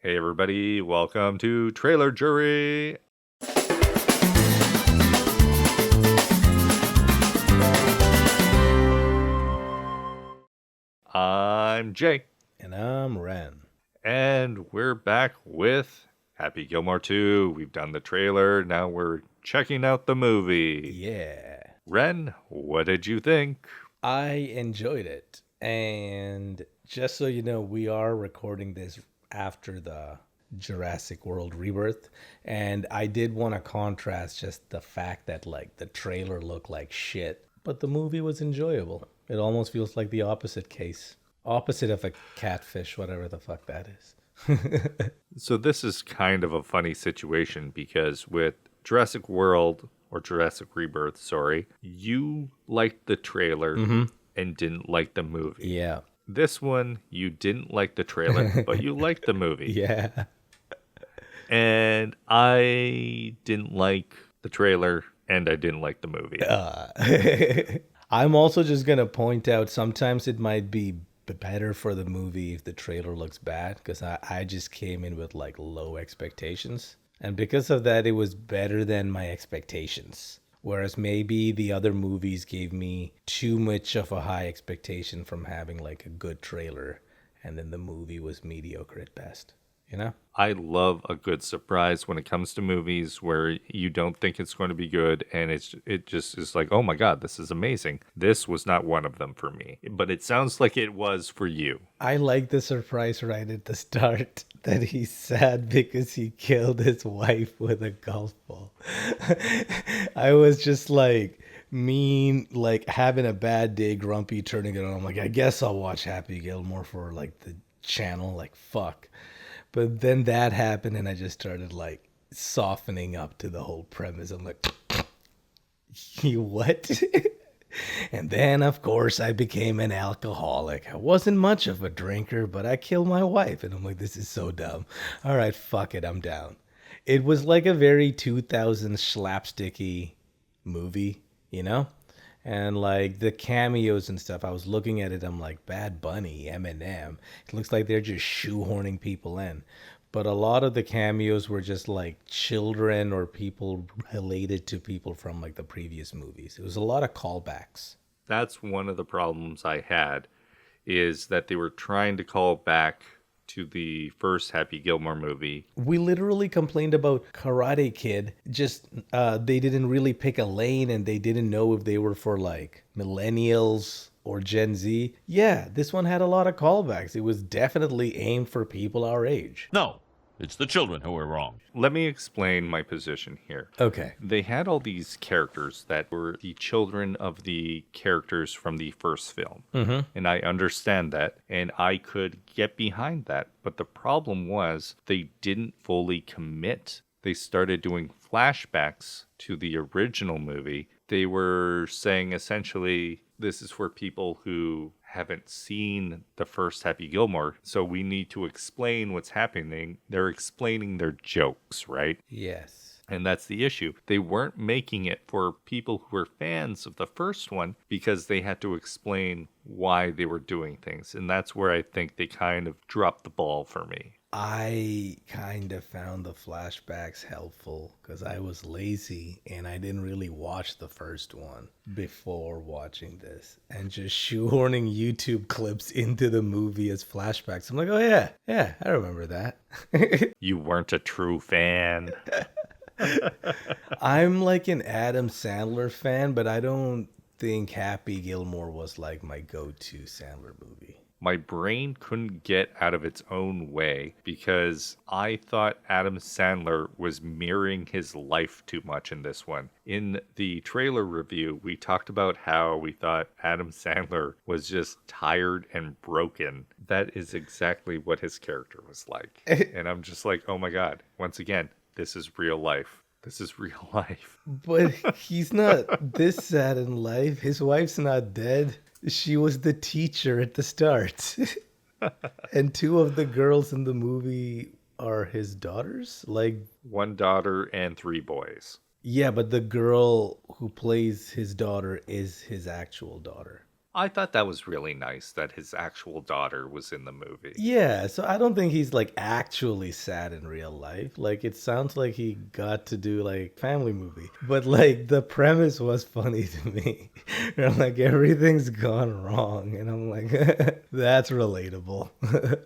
Hey everybody, welcome to Trailer Jury. I'm Jay. And I'm Ren. And we're back with Happy Gilmore 2. We've done the trailer, now we're checking out the movie. Yeah. Ren, what did you think? I enjoyed it. And just so you know, we are recording this after the Jurassic World Rebirth. And I did want to contrast just the fact that, like, the trailer looked like shit, but the movie was enjoyable. It almost feels like the opposite case. Opposite of a catfish, whatever the fuck that is. So this is kind of a funny situation because with Jurassic World, or Jurassic Rebirth, sorry, you liked the trailer and didn't like the movie. Yeah. This one, you didn't like the trailer, but you liked the movie. Yeah. And I didn't like the trailer, and I didn't like the movie. I'm also just going to point out sometimes it might be better for the movie if the trailer looks bad, because I just came in with like low expectations. And because of that, it was better than my expectations. Whereas maybe the other movies gave me too much of a high expectation from having like a good trailer, and then the movie was mediocre at best, you know? I love a good surprise when it comes to movies where you don't think it's going to be good and it just is like, oh my God, this is amazing. This was not one of them for me, but it sounds like it was for you. I like the surprise right at the start that he's sad because he killed his wife with a golf ball. I was just like mean, like having a bad day, grumpy, turning it on. I'm like, I guess I'll watch Happy Gilmore for like the channel, like fuck. But then that happened and I just started like softening up to the whole premise. I'm like, you what? And then, of course, I became an alcoholic. I wasn't much of a drinker, but I killed my wife. And I'm like, this is so dumb. All right, fuck it, I'm down. It was like a very 2000s slapsticky movie, you know? And like the cameos and stuff, I was looking at it, I'm like, Bad Bunny, Eminem. It looks like they're just shoehorning people in. But a lot of the cameos were just like children or people related to people from like the previous movies. It was a lot of callbacks. That's one of the problems I had, is that they were trying to call back to the first Happy Gilmore movie. We literally complained about Karate Kid. Just they didn't really pick a lane and they didn't know if they were for like millennials or Gen Z. Yeah, this one had a lot of callbacks. It was definitely aimed for people our age. No, it's the children who are wrong. Let me explain my position here. Okay. They had all these characters that were the children of the characters from the first film. And I understand that, and I could get behind that. But the problem was they didn't fully commit. They started doing flashbacks to the original movie. They were saying essentially, this is for people who haven't seen the first Happy Gilmore, so we need to explain what's happening. They're explaining their jokes, right? Yes. And that's the issue. They weren't making it for people who were fans of the first one because they had to explain why they were doing things. And that's where I think they kind of dropped the ball for me. I kind of found the flashbacks helpful because I was lazy and I didn't really watch the first one before watching this, and just shoehorning YouTube clips into the movie as flashbacks. I'm like, oh yeah, I remember that. You weren't a true fan. I'm like an Adam Sandler fan, but I don't think Happy Gilmore was like my go-to Sandler movie. My brain couldn't get out of its own way because I thought Adam Sandler was mirroring his life too much in this one. In the trailer review, we talked about how we thought Adam Sandler was just tired and broken. That is exactly what his character was like. And I'm just like, oh my God, once again, this is real life. This is real life. But he's not this sad in life. His wife's not dead. She was the teacher at the start. And two of the girls in the movie are his daughters? Like, one daughter and 3 boys. yeah, but the girl who plays his daughter is his actual daughter. I thought that was really nice that his actual daughter was in the movie. Yeah, so I don't think he's like actually sad in real life. Like it sounds like he got to do like family movie. But like the premise was funny to me. Where like everything's gone wrong and I'm like that's relatable.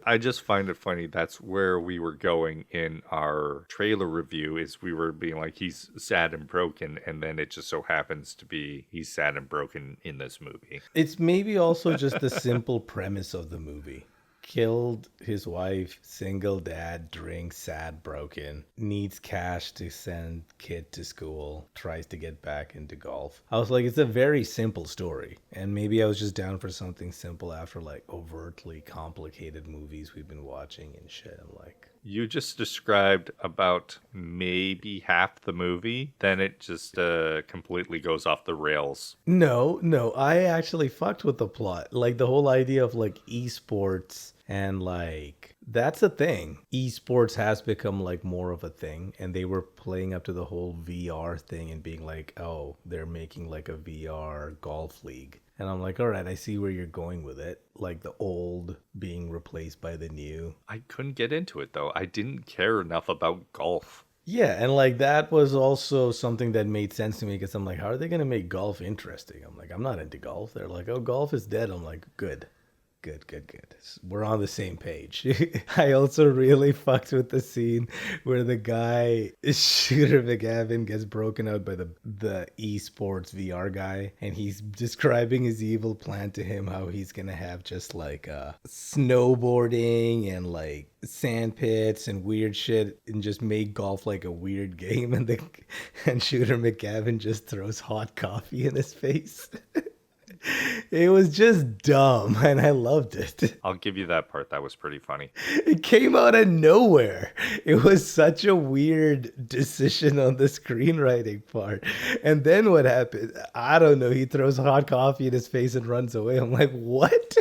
I just find it funny. That's where we were going in our trailer review is we were being like, he's sad and broken. And then it just so happens to be he's sad and broken in this movie. It's maybe also just the simple premise of the movie. Killed his wife, single dad, drinks, sad, broken, needs cash to send kid to school, tries to get back into golf. I was like, it's a very simple story. And maybe I was just down for something simple after like overtly complicated movies we've been watching and shit. I'm like, You just described about maybe half the movie, then it just completely goes off the rails. no, I actually fucked with the plot. Like the whole idea of like esports and like that's a thing. Esports has become like more of a thing and they were playing up to the whole VR thing and being like, oh, they're making like a VR golf league. And I'm like, all right, I see where you're going with it. Like the old being replaced by the new. I couldn't get into it though. I didn't care enough about golf. Yeah, and like that was also something that made sense to me because I'm like, how are they going to make golf interesting? I'm like, I'm not into golf. They're like, oh, golf is dead. I'm like, good. We're on the same page. I also really fucked with the scene where the guy, Shooter McGavin, gets broken out by the esports VR guy, and he's describing his evil plan to him, how he's gonna have just like snowboarding and like sand pits and weird shit, and just make golf like a weird game, and Shooter McGavin just throws hot coffee in his face. It was just dumb, and I loved it. I'll give you that part. That was pretty funny. It came out of nowhere. It was such a weird decision on the screenwriting part. And then what happened? I don't know. He throws hot coffee in his face and runs away. I'm like, what?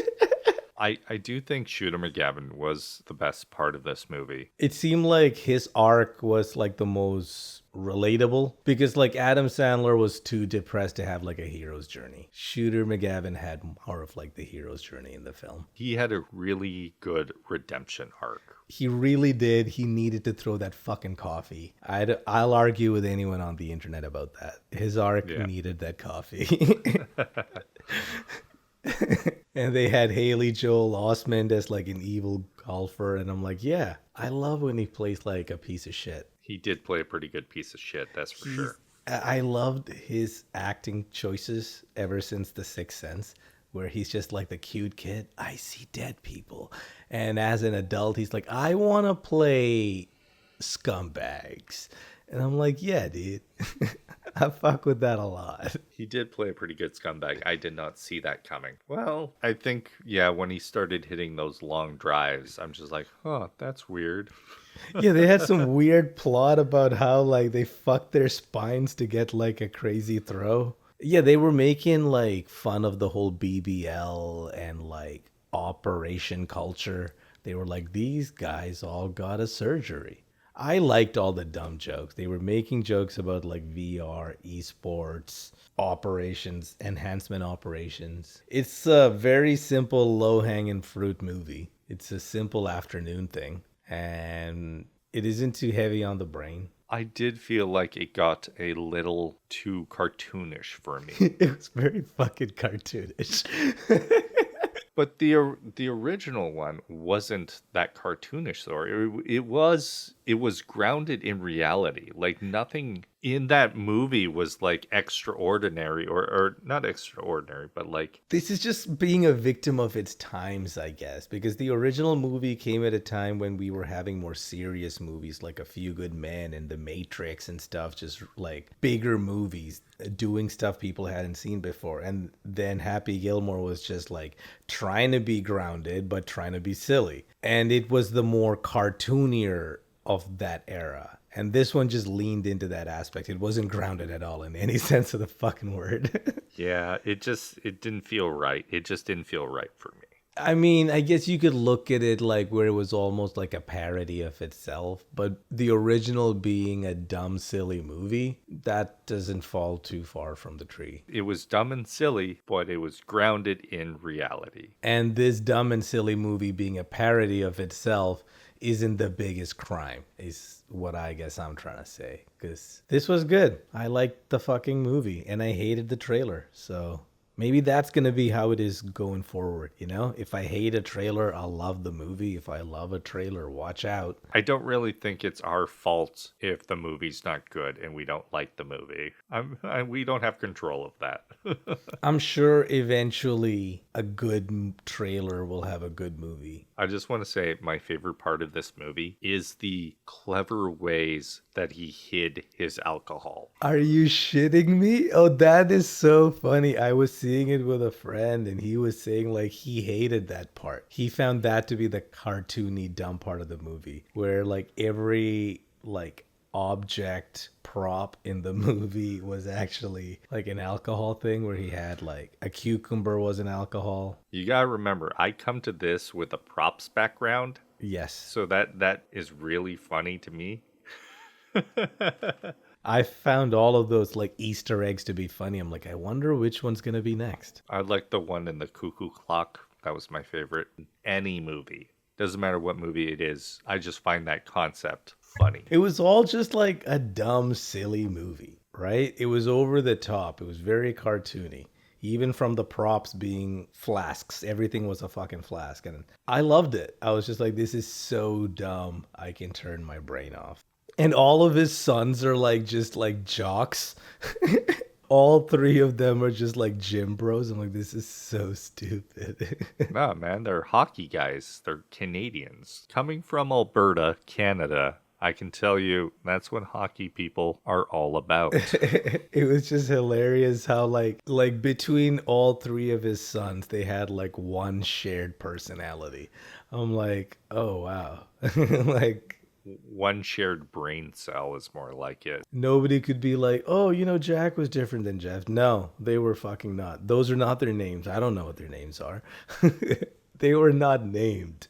I do think Shooter McGavin was the best part of this movie. It seemed like his arc was like the most relatable because like Adam Sandler was too depressed to have like a hero's journey. Shooter McGavin had more of like the hero's journey in the film. He had a really good redemption arc. He really did. He needed to throw that fucking coffee. I'll argue with anyone on the internet about that. His arc needed that coffee. And they had Haley Joel Osment as like an evil golfer. And I'm like, yeah, I love when he plays like a piece of shit. He did play a pretty good piece of shit, that's for sure. I loved his acting choices ever since The Sixth Sense, where he's just like the cute kid. I see dead people. And as an adult, he's like, I want to play scumbags. And I'm like, yeah, dude. I fuck with that a lot. He did play a pretty good scumbag. I did not see that coming. Well, I think, yeah, when he started hitting those long drives, I'm just like, oh, that's weird. Yeah, they had some weird plot about how like they fucked their spines to get like a crazy throw. Yeah, they were making like fun of the whole BBL and like operation culture. They were like, these guys all got a surgery. I liked all the dumb jokes. They were making jokes about like VR, esports, operations, enhancement operations. It's a very simple, low-hanging fruit movie. It's a simple afternoon thing. And it isn't too heavy on the brain. I did feel like it got a little too cartoonish for me. It was very fucking cartoonish. But the original one wasn't that cartoonish though. It was grounded in reality. Like nothing in that movie was like extraordinary or not extraordinary, but like this is just being a victim of its times, I guess, because the original movie came at a time when we were having more serious movies like A Few Good Men and The Matrix and stuff, just like bigger movies doing stuff people hadn't seen before. And then Happy Gilmore was just like trying to be grounded but trying to be silly, and it was the more cartoonier of that era. And this one just leaned into that aspect. It wasn't grounded at all in any sense of the fucking word. yeah, it didn't feel right. It just didn't feel right for me. I mean, I guess you could look at it like where it was almost like a parody of itself, but the original being a dumb, silly movie, that doesn't fall too far from the tree. It was dumb and silly, but it was grounded in reality. And this dumb and silly movie being a parody of itself isn't the biggest crime, is what I guess I'm trying to say. Because this was good. I liked the fucking movie, and I hated the trailer, so maybe that's going to be how it is going forward, you know? If I hate a trailer, I'll love the movie. If I love a trailer, watch out. I don't really think it's our fault if the movie's not good and we don't like the movie. We don't have control of that. I'm sure eventually a good trailer will have a good movie. I just want to say my favorite part of this movie is the clever ways that he hid his alcohol. Are you shitting me? Oh, that is so funny. I was seeing it with a friend and he was saying like he hated that part. He found that to be the cartoony dumb part of the movie where like every like object prop in the movie was actually like an alcohol thing where he had like a cucumber was an alcohol. You gotta remember, I come to this with a props background, Yes. so that is really funny to me. I found all of those like Easter eggs to be funny. I'm like, I wonder which one's gonna be next. I like the one in the cuckoo clock. That was my favorite. Any movie. Doesn't matter what movie it is. I just find that concept funny. It was all just like a dumb, silly movie, right? It was over the top. It was very cartoony. Even from the props being flasks, everything was a fucking flask. And I loved it. I was just like, this is so dumb. I can turn my brain off. And all of his sons are like just like jocks. All three of them are just like gym bros. I'm like, this is so stupid. No, man, they're hockey guys. They're Canadians. Coming from Alberta, Canada, I can tell you that's what hockey people are all about. It was just hilarious how like between all three of his sons, they had like one shared personality. I'm like, oh wow. Like One shared brain cell is more like it. nobody could be like, oh, you know, Jack was different than Jeff. No, they were fucking not. Those are not their names. I don't know what their names are. They were not named.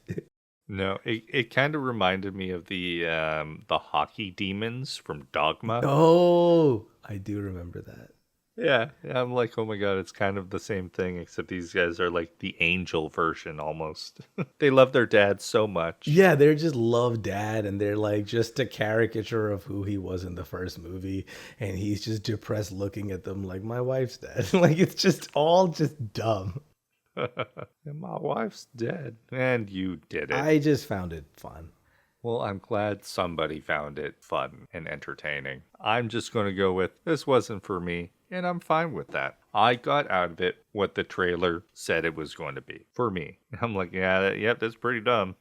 No, it kind of reminded me of the hockey demons from Dogma. Oh, I do remember that. Yeah, I'm like, oh my god, it's kind of the same thing, except these guys are like the angel version almost. They love their dad so much. Yeah, they're just love dad, and they're like just a caricature of who he was in the first movie, and he's just depressed looking at them like my wife's dead. Like it's just all just dumb. And my wife's dead. And you did it. I just found it fun. Well, I'm glad somebody found it fun and entertaining. I'm just going to go with this wasn't for me, and I'm fine with that. I got out of it what the trailer said it was going to be for me. I'm like, yeah, yep, that's pretty dumb.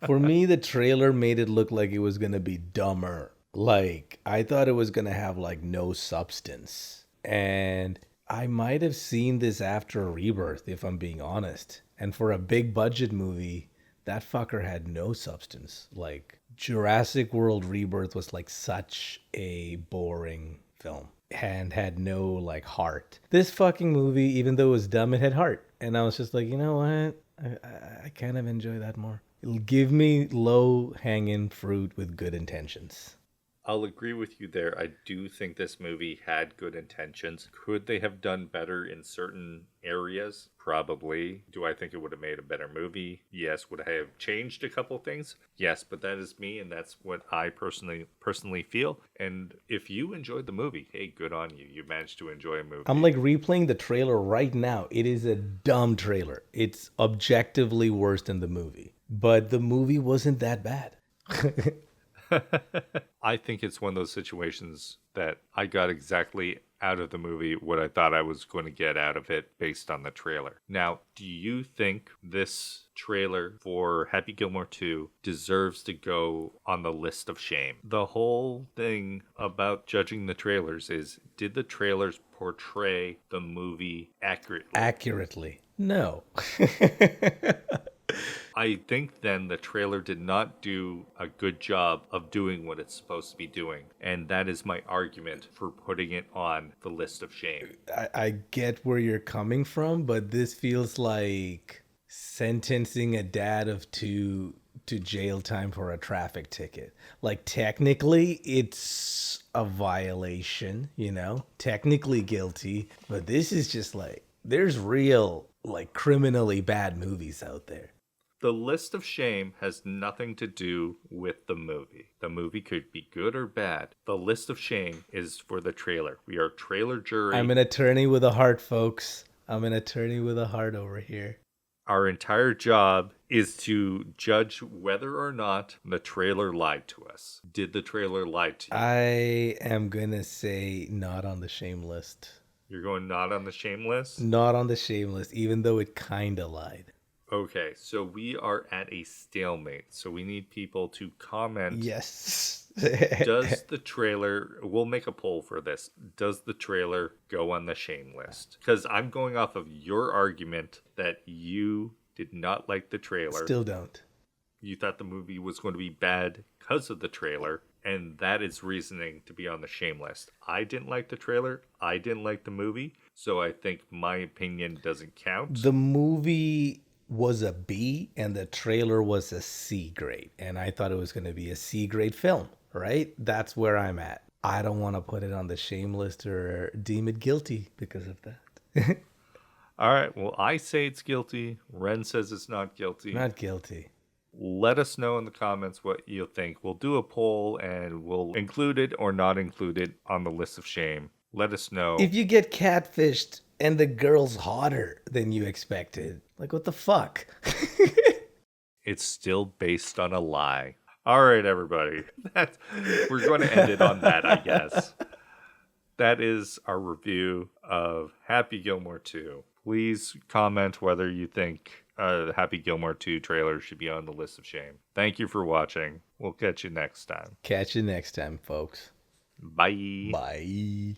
For me, the trailer made it look like it was gonna be dumber. Like I thought it was gonna have like no substance, and I might have seen this after Rebirth, if I'm being honest. And for a big budget movie, that fucker had no substance. Like Jurassic World Rebirth was like such a boring film and had no like heart. This fucking movie, even though it was dumb, it had heart. And I was just like, you know what? I kind of enjoy that more. It'll give me low hanging fruit with good intentions. I'll agree with you there. I do think this movie had good intentions. Could they have done better in certain areas? Probably. Do I think it would have made a better movie? Yes. Would I have changed a couple things? Yes, but that is me, and that's what I personally feel. And if you enjoyed the movie, hey, good on you. You managed to enjoy a movie. I'm like replaying the trailer right now. It is a dumb trailer. It's objectively worse than the movie. But the movie wasn't that bad. I think it's one of those situations that I got exactly out of the movie what I thought I was going to get out of it based on the trailer. Now, do you think this trailer for Happy Gilmore 2 deserves to go on the list of shame? The whole thing about judging the trailers is, did the trailers portray the movie accurately? Accurately. No. I think then the trailer did not do a good job of doing what it's supposed to be doing. And that is my argument for putting it on the list of shame. I get where you're coming from, but this feels like sentencing a dad of two to jail time for a traffic ticket. Like, technically, it's a violation, technically guilty, but this is just like, there's real, like, criminally bad movies out there. The list of shame has nothing to do with the movie. The movie could be good or bad. The list of shame is for the trailer. We are trailer jury. I'm an attorney with a heart, folks. I'm an attorney with a heart over here. Our entire job is to judge whether or not the trailer lied to us. Did the trailer lie to you? I am going to say not on the shame list. You're going not on the shame list? Not on the shame list, even though it kind of lied. Okay, so we are at a stalemate. So we need people to comment. Yes. Does the trailer, we'll make a poll for this. Does the trailer go on the shame list? Because I'm going off of your argument that you did not like the trailer. Still don't. You thought the movie was going to be bad because of the trailer. And that is reasoning to be on the shame list. I didn't like the trailer. I didn't like the movie. So I think my opinion doesn't count. The movie was a B and the trailer was a C grade. And I thought it was going to be a C grade film, right? That's where I'm at. I don't want to put it on the shame list or deem it guilty because of that. All right. Well, I say it's guilty. Ren says it's not guilty. Not guilty. Let us know in the comments what you think. We'll do a poll and we'll include it or not include it on the list of shame. Let us know. If you get catfished and the girl's hotter than you expected, like, what the fuck? It's still based on a lie. All right, everybody. We're going to end it on that, I guess. That is our review of Happy Gilmore 2. Please comment whether you think Happy Gilmore 2 trailer should be on the list of shame. Thank you for watching. We'll catch you next time. Catch you next time, folks. Bye. Bye.